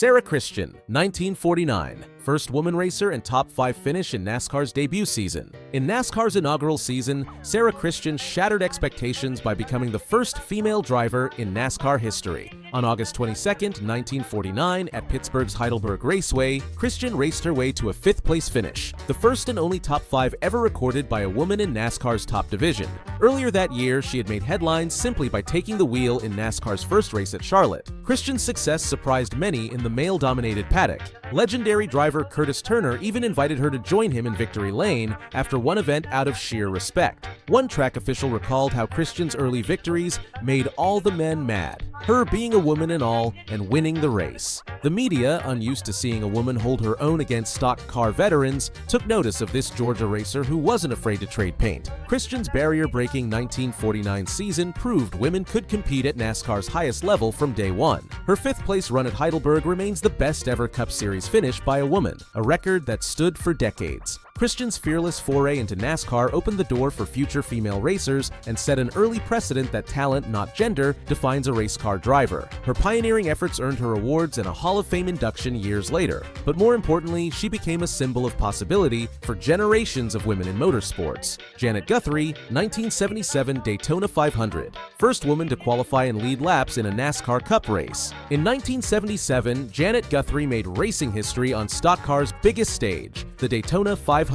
Sara Christian, 1949. First woman racer and top 5 finish in NASCAR's debut season. In NASCAR's inaugural season, Sara Christian shattered expectations by becoming the first female driver in NASCAR history. On August 22, 1949, at Pittsburgh's Heidelberg Raceway, Christian raced her way to a 5th-place finish, the first and only top 5 ever recorded by a woman in NASCAR's top division. Earlier that year, she had made headlines simply by taking the wheel in NASCAR's first race at Charlotte. Christian's success surprised many in the male-dominated paddock. Legendary driver Curtis Turner even invited her to join him in Victory Lane after one event out of sheer respect. One track official recalled how Christian's early victories made all the men mad, her being a woman and all and winning the race. The media, unused to seeing a woman hold her own against stock car veterans, took notice of this Georgia racer who wasn't afraid to trade paint. Christian's barrier-breaking 1949 season proved women could compete at NASCAR's highest level from day one. Her 5th-place run at Heidelberg remains the best ever Cup Series finish by a woman, a record that stood for decades. Christian's fearless foray into NASCAR opened the door for future female racers and set an early precedent that talent, not gender, defines a race car driver. Her pioneering efforts earned her awards and a Hall of Fame induction years later. But more importantly, she became a symbol of possibility for generations of women in motorsports. Janet Guthrie, 1977 Daytona 500. First woman to qualify and lead laps in a NASCAR Cup race. In 1977, Janet Guthrie made racing history on stock cars' biggest stage, the Daytona 500.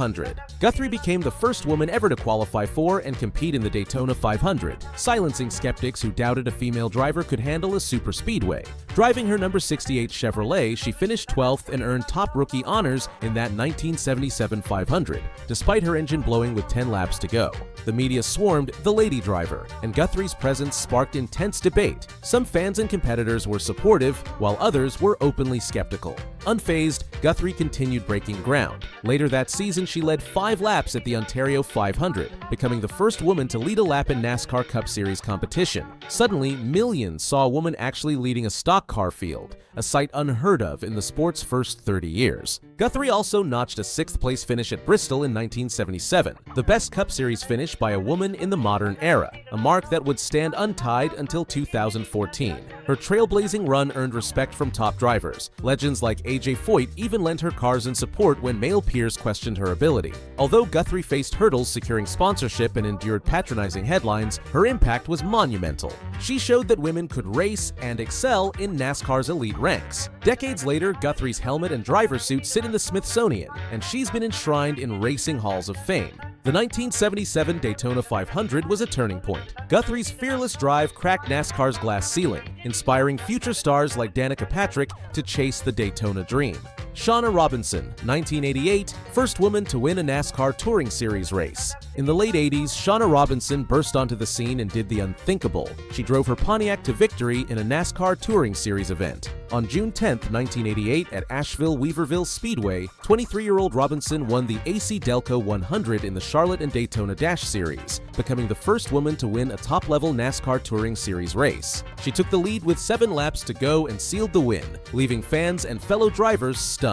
Guthrie became the first woman ever to qualify for and compete in the Daytona 500, silencing skeptics who doubted a female driver could handle a superspeedway. Driving her number 68 Chevrolet, she finished 12th and earned top rookie honors in that 1977 500, despite her engine blowing with 10 laps to go. The media swarmed the lady driver, and Guthrie's presence sparked intense debate. Some fans and competitors were supportive, while others were openly skeptical. Unfazed, Guthrie continued breaking ground. Later that season, she led 5 laps at the Ontario 500, becoming the first woman to lead a lap in NASCAR Cup Series competition. Suddenly, millions saw a woman actually leading a stock car field, a sight unheard of in the sport's first 30 years. Guthrie also notched a 6th-place finish at Bristol in 1977, the best Cup Series finish by a woman in the modern era, a mark that would stand untied until 2014. Her trailblazing run earned respect from top drivers. Legends like A.J. Foyt even lent her cars in support when male peers questioned her ability. Although Guthrie faced hurdles securing sponsorship and endured patronizing headlines, her impact was monumental. She showed that women could race and excel in NASCAR's elite ranks. Decades later, Guthrie's helmet and driver's suit sit in the Smithsonian, and she's been enshrined in racing halls of fame. The 1977 Daytona 500 was a turning point. Guthrie's fearless drive cracked NASCAR's glass ceiling, inspiring future stars like Danica Patrick to chase the Daytona dream. Shawna Robinson, 1988, first woman to win a NASCAR Touring Series race. In the late 80s, Shawna Robinson burst onto the scene and did the unthinkable. She drove her Pontiac to victory in a NASCAR Touring Series event. On June 10, 1988, at Asheville-Weaverville Speedway, 23-year-old Robinson won the AC Delco 100 in the Charlotte and Daytona Dash Series, becoming the first woman to win a top-level NASCAR Touring Series race. She took the lead with 7 laps to go and sealed the win, leaving fans and fellow drivers stunned.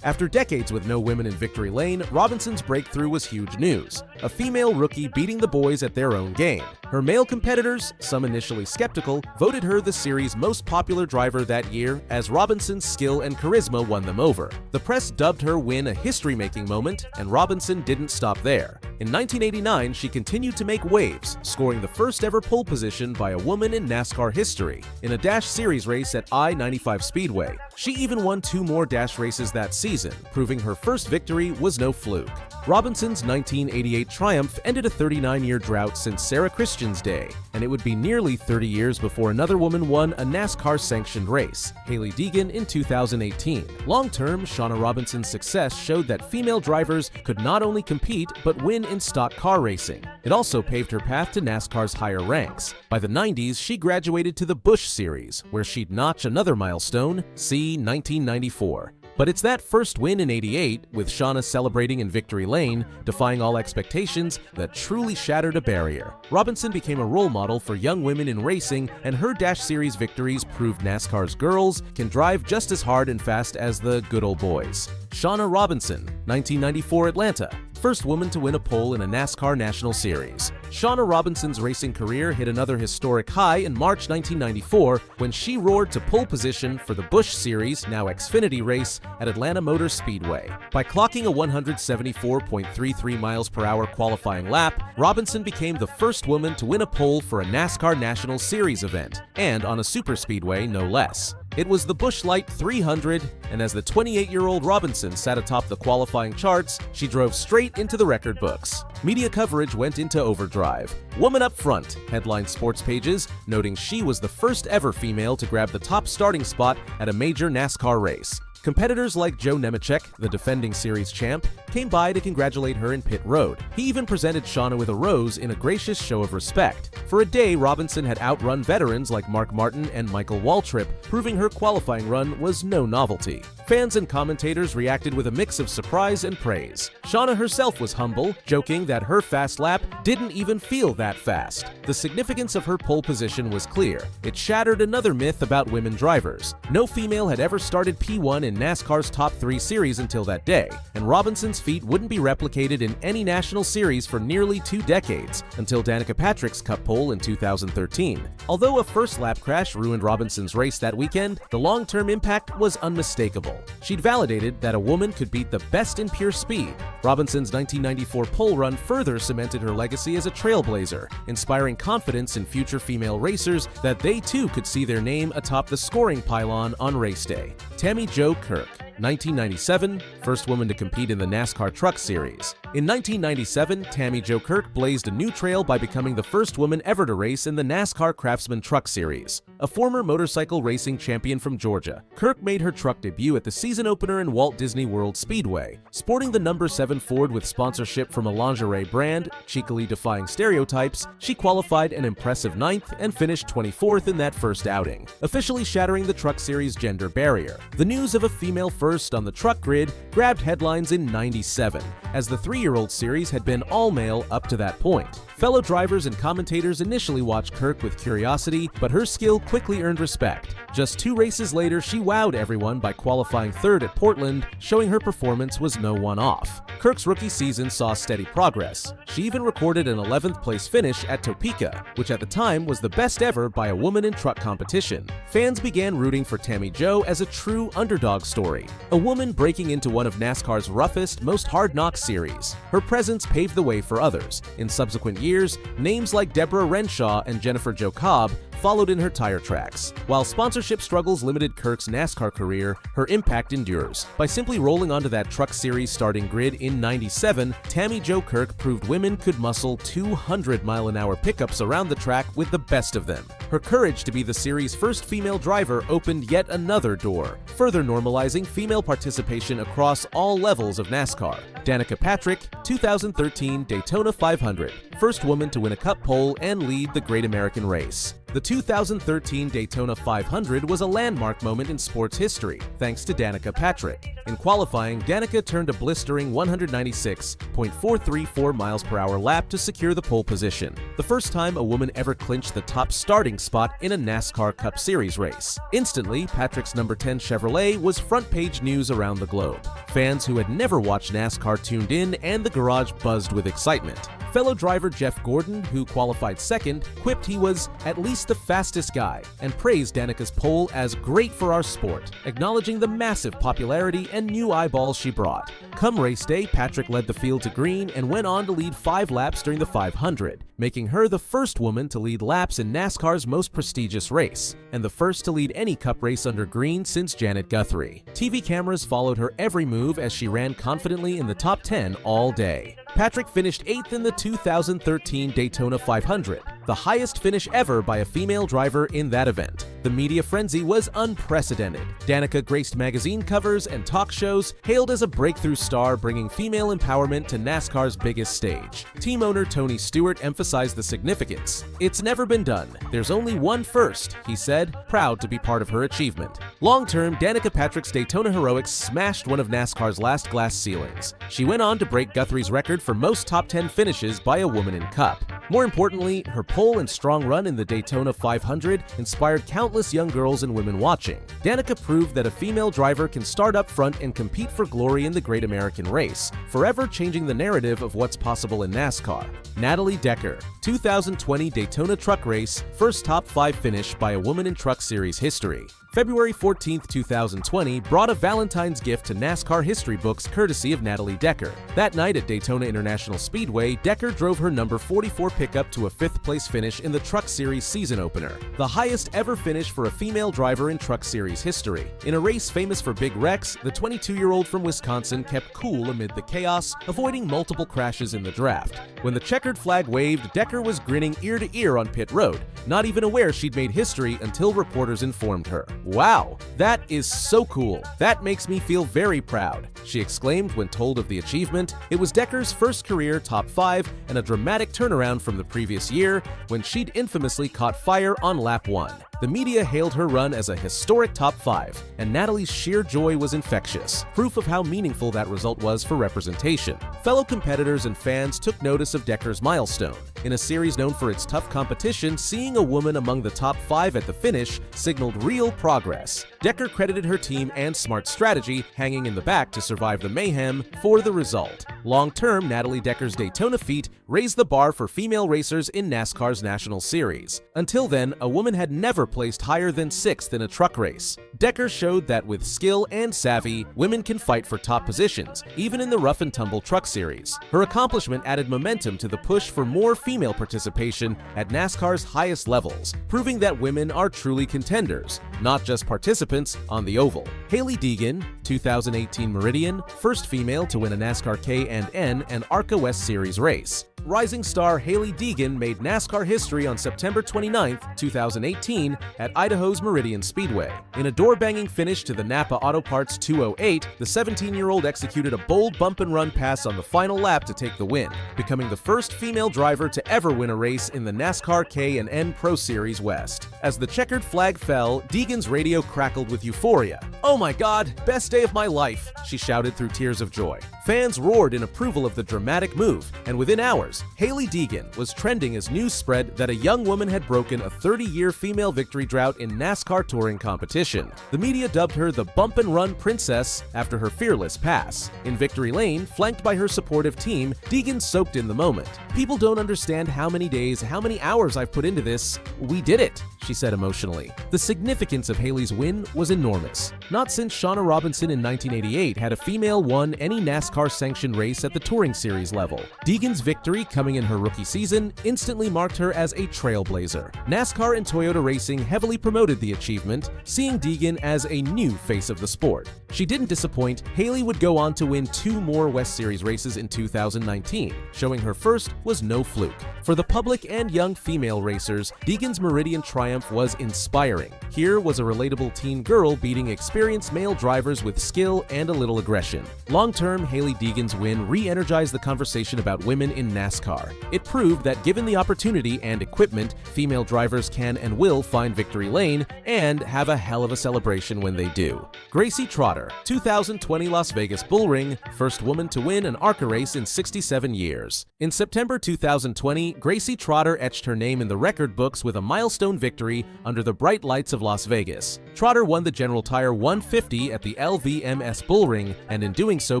After decades with no women in Victory Lane, Robinson's breakthrough was huge news. A female rookie beating the boys at their own game. Her male competitors, some initially skeptical, voted her the series' most popular driver that year as Robinson's skill and charisma won them over. The press dubbed her win a history-making moment, and Robinson didn't stop there. In 1989, she continued to make waves, scoring the first ever pole position by a woman in NASCAR history in a Dash Series race at I-95 Speedway. She even won 2 more Dash races that season, proving her first victory was no fluke. Robinson's 1988 triumph ended a 39-year drought since Sara Christian's day, and it would be nearly 30 years before another woman won a NASCAR-sanctioned race, Hailie Deegan in 2018. Long-term, Shawna Robinson's success showed that female drivers could not only compete but win in stock car racing. It also paved her path to NASCAR's higher ranks. By the 90s, she graduated to the Busch Series, where she'd notch another milestone, see 1994. But it's that first win in '88, with Shawna celebrating in Victory Lane, defying all expectations, that truly shattered a barrier. Robinson became a role model for young women in racing, and her Dash Series victories proved NASCAR's girls can drive just as hard and fast as the good old boys. Shawna Robinson, 1994 Atlanta, first woman to win a pole in a NASCAR National Series. Shawna Robinson's racing career hit another historic high in March 1994 when she roared to pole position for the Busch Series, now Xfinity race, at Atlanta Motor Speedway. By clocking a 174.33 miles per hour qualifying lap, Robinson became the first woman to win a pole for a NASCAR National Series event, and on a superspeedway no less. It was the Busch Light 300, and as the 28-year-old Robinson sat atop the qualifying charts, she drove straight into the record books. Media coverage went into overdrive. "Woman up front," headlined sports pages, noting she was the first ever female to grab the top starting spot at a major NASCAR race. Competitors like Joe Nemechek, the defending series champ, came by to congratulate her in pit road. He even presented Shawna with a rose in a gracious show of respect. For a day, Robinson had outrun veterans like Mark Martin and Michael Waltrip, proving her qualifying run was no novelty. Fans and commentators reacted with a mix of surprise and praise. Shawna herself was humble, joking that her fast lap didn't even feel that fast. The significance of her pole position was clear. It shattered another myth about women drivers. No female had ever started P1 in NASCAR's top 3 series until that day, and Robinson's feat wouldn't be replicated in any national series for nearly 2 decades, until Danica Patrick's Cup pole in 2013. Although a first lap crash ruined Robinson's race that weekend, the long-term impact was unmistakable. She'd validated that a woman could beat the best in pure speed. Robinson's 1994 pole run further cemented her legacy as a trailblazer, inspiring confidence in future female racers that they too could see their name atop the scoring pylon on race day. Tammy Jo Kirk, 1997, first woman to compete in the NASCAR Truck Series. In 1997, Tammy Jo Kirk blazed a new trail by becoming the first woman ever to race in the NASCAR Craftsman Truck Series. A former motorcycle racing champion from Georgia, Kirk made her truck debut at the season opener in Walt Disney World Speedway. Sporting the number 7 Ford with sponsorship from a lingerie brand, cheekily defying stereotypes, she qualified an impressive 9th and finished 24th in that first outing, officially shattering the Truck Series gender barrier. The news of a female first on the truck grid grabbed headlines in '97, as the 3-year-old series had been all-male up to that point. Fellow drivers and commentators initially watched Kirk with curiosity, but her skill quickly earned respect. Just 2 races later, she wowed everyone by qualifying 3rd at Portland, showing her performance was no one-off. Kirk's rookie season saw steady progress. She even recorded an 11th place finish at Topeka, which at the time was the best ever by a woman in truck competition. Fans began rooting for Tammy Jo as a true underdog story, a woman breaking into one of NASCAR's roughest, most hard-knock series. Her presence paved the way for others. In subsequent years, names like Deborah Renshaw and Jennifer Jo Cobb followed in her tire tracks. While sponsorship struggles limited Kirk's NASCAR career, her impact endures. By simply rolling onto that Truck Series starting grid in '97, Tammy Jo Kirk proved women could muscle 200-mile-an-hour pickups around the track with the best of them. Her courage to be the series' first female driver opened yet another door, further normalizing female participation across all levels of NASCAR. Danica Patrick, 2013 Daytona 500, first woman to win a Cup pole and lead the Great American Race. The 2013 Daytona 500 was a landmark moment in sports history, thanks to Danica Patrick. In qualifying, Danica turned a blistering 196.434 miles per hour lap to secure the pole position, the first time a woman ever clinched the top starting spot in a NASCAR Cup Series race. Instantly, Patrick's number 10 Chevrolet was front-page news around the globe. Fans who had never watched NASCAR tuned in, and the garage buzzed with excitement. Fellow driver Jeff Gordon, who qualified second, quipped he was at least the fastest guy and praised Danica's pole as great for our sport, acknowledging the massive popularity and new eyeballs she brought. Come race day, Patrick led the field to green and went on to lead 5 laps during the 500, making her the first woman to lead laps in NASCAR's most prestigious race, and the first to lead any Cup race under green since Janet Guthrie. TV cameras followed her every move as she ran confidently in the top 10 all day. Patrick finished 8th in the 2013 Daytona 500, the highest finish ever by a female driver in that event. The media frenzy was unprecedented. Danica graced magazine covers and talk shows, hailed as a breakthrough star bringing female empowerment to NASCAR's biggest stage. Team owner Tony Stewart emphasized the significance. "It's never been done. There's only one first," he said, proud to be part of her achievement. Long-term, Danica Patrick's Daytona heroics smashed one of NASCAR's last glass ceilings. She went on to break Guthrie's record for most top 10 finishes by a woman in Cup. More importantly, her pole and strong run in the Daytona 500 inspired countless young girls and women watching. Danica proved that a female driver can start up front and compete for glory in the Great American Race, forever changing the narrative of what's possible in NASCAR. Natalie Decker, 2020 Daytona Truck Race, first top 5 finish by a woman in Truck Series history. February 14, 2020 brought a Valentine's gift to NASCAR history books courtesy of Natalie Decker. That night at Daytona International Speedway, Decker drove her number 44 pickup to a 5th place finish in the Truck Series season opener, the highest ever finish for a female driver in Truck Series history. In a race famous for big wrecks, the 22-year-old from Wisconsin kept cool amid the chaos, avoiding multiple crashes in the draft. When the checkered flag waved, Decker was grinning ear to ear on pit road, not even aware she'd made history until reporters informed her. "Wow, that is so cool. That makes me feel very proud," she exclaimed when told of the achievement. It was Decker's first career top 5 and a dramatic turnaround from the previous year when she'd infamously caught fire on lap 1. The media hailed her run as a historic top 5, and Natalie's sheer joy was infectious, proof of how meaningful that result was for representation. Fellow competitors and fans took notice of Decker's milestone. In a series known for its tough competition, seeing a woman among the top 5 at the finish signaled real progress. Decker credited her team and smart strategy, hanging in the back to survive the mayhem, for the result. Long-term, Natalie Decker's Daytona feat raised the bar for female racers in NASCAR's National Series. Until then, a woman had never placed higher than 6th in a truck race. Decker showed that with skill and savvy, women can fight for top positions, even in the rough and tumble truck series. Her accomplishment added momentum to the push for more female participation at NASCAR's highest levels, proving that women are truly contenders, not just participants on the oval. Hailie Deegan, 2018 Meridian, first female to win a NASCAR K&N and ARCA West Series race. Rising star Hailie Deegan made NASCAR history on September 29, 2018 at Idaho's Meridian Speedway. In a door-banging finish to the Napa Auto Parts 208, the 17-year-old executed a bold bump-and-run pass on the final lap to take the win, becoming the first female driver to ever win a race in the NASCAR K&N Pro Series West. As the checkered flag fell, Deegan's radio crackled with euphoria. "Oh my God, best day of my life," she shouted through tears of joy. Fans roared in approval of the dramatic move, and within hours, Hailie Deegan was trending as news spread that a young woman had broken a 30-year female victory drought in NASCAR touring competition. The media dubbed her the bump-and-run princess after her fearless pass. In victory lane, flanked by her supportive team, Deegan soaked in the moment. "People don't understand how many days, how many hours I've put into this. We did it," she said emotionally. The significance of Hailie's win was enormous. Not since Shawna Robinson in 1988 had a female won any NASCAR-sanctioned race at the Touring Series level. Deegan's victory, coming in her rookie season, instantly marked her as a trailblazer. NASCAR and Toyota Racing heavily promoted the achievement, seeing Deegan as a new face of the sport. She didn't disappoint. Hailie would go on to win 2 more West Series races in 2019, showing her first was no fluke. For the public and young female racers, Deegan's Meridian triumph was inspiring. Here was a relatable teen girl beating experienced male drivers with skill and a little aggression. Long-term, Hailie Deegan's win re-energized the conversation about women in NASCAR. It proved that given the opportunity and equipment, female drivers can and will find victory lane and have a hell of a celebration when they do. Gracie Trotter, 2020 Las Vegas Bullring, first woman to win an ARCA race in 67 years. In September 2020, Gracie Trotter etched her name in the record books with a milestone victory under the bright lights of Las Vegas. Trotter won the General Tire 150 at the LVMS Bullring, and in doing so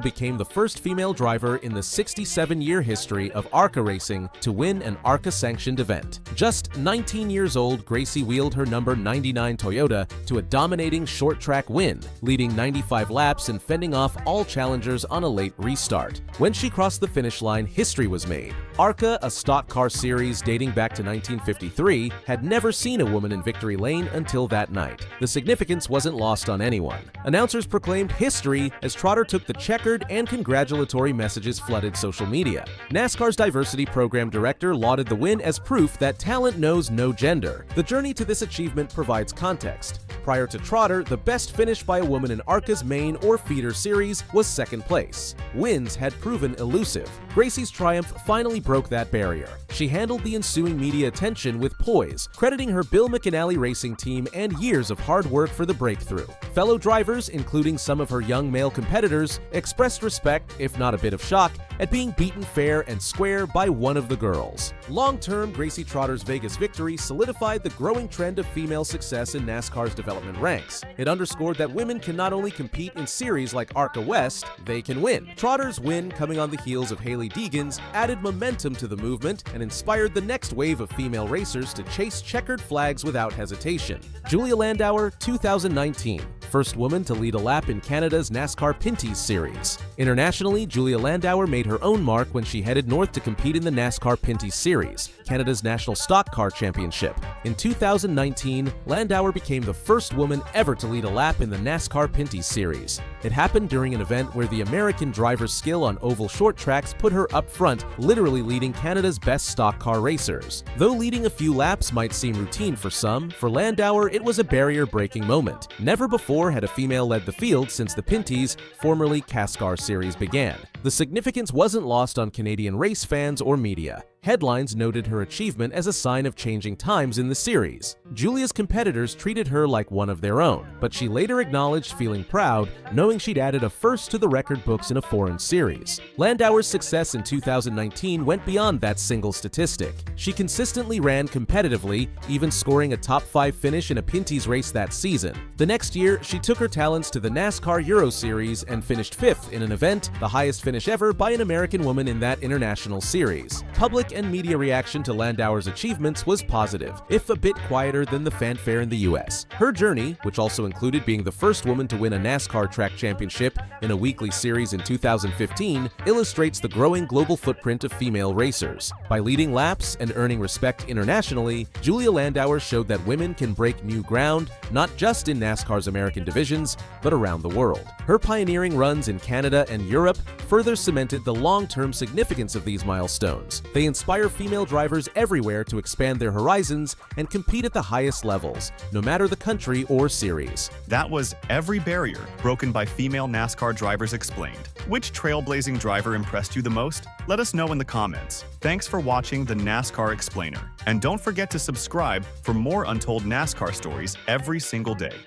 became the first female driver in the 67-year history of ARCA racing to win an ARCA-sanctioned event. Just 19 years old, Gracie wheeled her number 99 Toyota to a dominating short-track win, leading 95 laps and fending off all challengers on a late restart. When she crossed the finish line, history was made. ARCA, a stock car series dating back to 1953, had never seen a woman in victory lane until that night. The significance wasn't lost on anyone. Announcers proclaimed history as Trotter took the checkered and congratulatory messages flooded social media. NASCAR's diversity program director lauded the win as proof that talent knows no gender. The journey to this achievement provides context. Prior to Trotter, the best finish by a woman in ARCA's main or feeder series was second place. Wins had proven elusive. Gracie's triumph finally broke that barrier. She handled the ensuing media attention with poise, crediting her Bill McAnally Racing Team and years of hard work for the breakthrough. Fellow drivers, including some of her young male competitors, expressed respect, if not a bit of shock, at being beaten fair and square by one of the girls. Long-term, Gracie Trotter's Vegas victory solidified the growing trend of female success in NASCAR's development ranks. It underscored that women can not only compete in series like ARCA West, they can win. Trotter's win, coming on the heels of Hailie Deegan's, added momentum to the movement and inspired the next wave of female racers to chase checkered flags without hesitation. Julia Landauer, 2019. First woman to lead a lap in Canada's NASCAR Pinty series. Internationally, Julia Landauer made her own mark when she headed north to compete in the NASCAR Pinty Series, Canada's national stock car championship. In 2019, Landauer became the first woman ever to lead a lap in the NASCAR Pinty Series. It happened during an event where the American driver's skill on oval short tracks put her up front, literally leading Canada's best stock car racers. Though leading a few laps might seem routine for some, for Landauer it was a barrier-breaking moment. Never before had a female led the field since the Pinty's, formerly NASCAR series, began. The significance wasn't lost on Canadian race fans or media. Headlines noted her achievement as a sign of changing times in the series. Julia's competitors treated her like one of their own, but she later acknowledged feeling proud, knowing she'd added a first to the record books in a foreign series. Landauer's success in 2019 went beyond that single statistic. She consistently ran competitively, even scoring a top 5 finish in a Pinty's race that season. The next year, she took her talents to the NASCAR Euro Series and finished 5th in an event, the highest finish ever by an American woman in that international series. Public and media reaction to Landauer's achievements was positive, if a bit quieter than the fanfare in the US. Her journey, which also included being the first woman to win a NASCAR track championship in a weekly series in 2015, illustrates the growing global footprint of female racers. By leading laps and earning respect internationally, Julia Landauer showed that women can break new ground, not just in NASCAR's American divisions, but around the world. Her pioneering runs in Canada and Europe further cemented the long-term significance of these milestones. They inspire female drivers everywhere to expand their horizons and compete at the highest levels, no matter the country or series. That was Every Barrier Broken by Female NASCAR Drivers Explained. Which trailblazing driver impressed you the most? Let us know in the comments. Thanks for watching the NASCAR Explainer. And don't forget to subscribe for more untold NASCAR stories every single day.